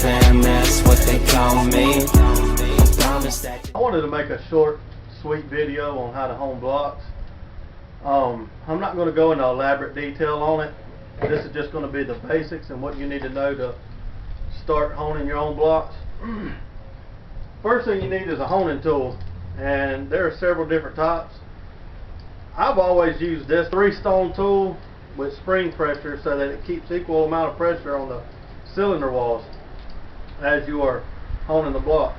fam, that's what they call me. I wanted to make a short, sweet video on how to hone blocks. I'm not going to go into elaborate detail on it. This is just going to be the basics and what you need to know to start honing your own blocks. First thing you need is a honing tool, and there are several different types. I've always used this 3-stone tool with spring pressure so that it keeps equal amount of pressure on the cylinder walls as you are honing the block.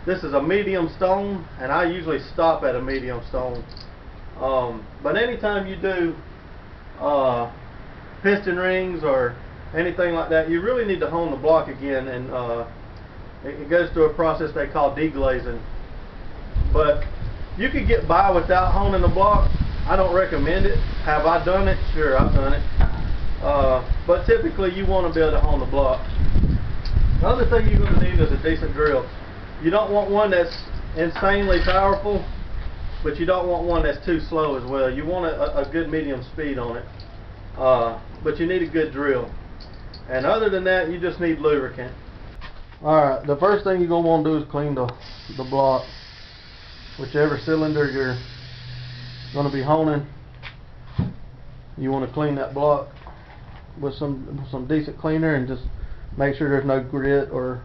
This is a medium stone, and I usually stop at a medium stone. But anytime you do piston rings or anything like that, you really need to hone the block again, and it goes through a process they call deglazing. But you could get by without honing the block. I don't recommend it. Have I done it? Sure, I've done it. But typically you want to be able to hone the block. The other thing you're going to need is a decent drill. You don't want one that's insanely powerful, but you don't want one that's too slow as well. You want a good medium speed on it. But you need a good drill. And other than that, you just need lubricant. Alright, the first thing you're going to want to do is clean the block. Whichever cylinder you're going to be honing, you want to clean that block with some decent cleaner, and just make sure there's no grit or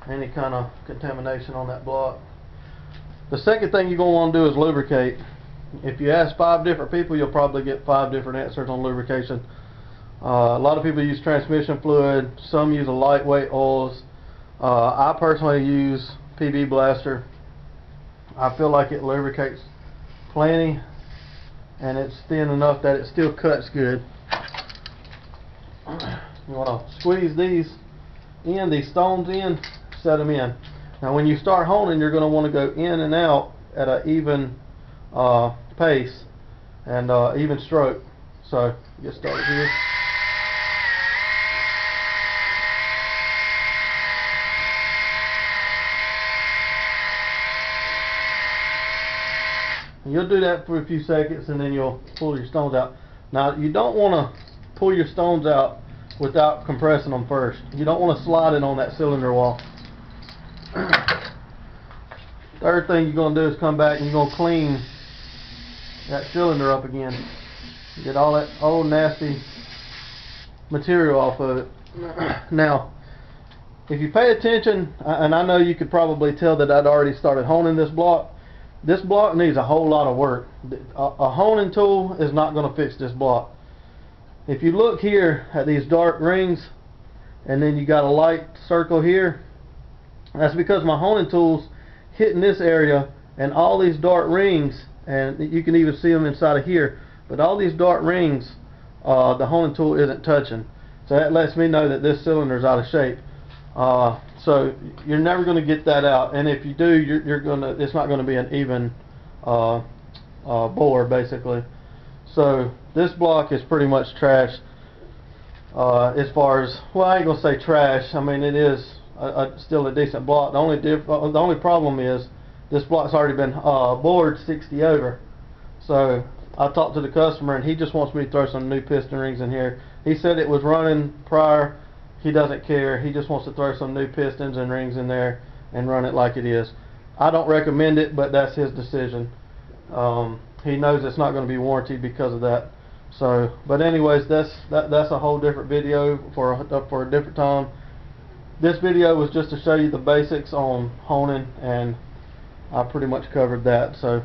any kind of contamination on that block. The second thing you're going to want to do is lubricate. If you ask 5 different people, you'll probably get 5 different answers on lubrication. A lot of people use transmission fluid, some use a lightweight oils. I personally use PB Blaster. I feel like it lubricates plenty, and it's thin enough that it still cuts good. You want to squeeze these stones in, set them in. Now when you start honing, you're going to want to go in and out at an even pace and even stroke. So get started here. You'll do that for a few seconds, and then you'll pull your stones out. Now you don't want to pull your stones out without compressing them first. You don't want to slide it on that cylinder wall. Third thing you're going to do is come back and you're going to clean that cylinder up again. Get all that old nasty material off of it. Now, if you pay attention, and I know you could probably tell that I'd already started honing this block. This block needs a whole lot of work. A honing tool is not going to fix this block. If you look here at these dark rings, and then you got a light circle here, that's because my honing tool's hitting this area, and all these dark rings, and you can even see them inside of here, but all these dark rings, the honing tool isn't touching. So that lets me know that this cylinder is out of shape. So you're never going to get that out, and if you do, it's not going to be an even bore, basically. So this block is pretty much trash as far as, well, I ain't going to say trash. I mean, it is still a decent block. The only problem is this block's already been bored 60 over. So I talked to the customer, and he just wants me to throw some new piston rings in here. He said it was running prior. He doesn't care. He just wants to throw some new pistons and rings in there and run it like it is. I don't recommend it, but that's his decision. He knows it's not going to be warranted because of that. So, but anyways, that's a whole different video for a different time. This video was just to show you the basics on honing, and I pretty much covered that. So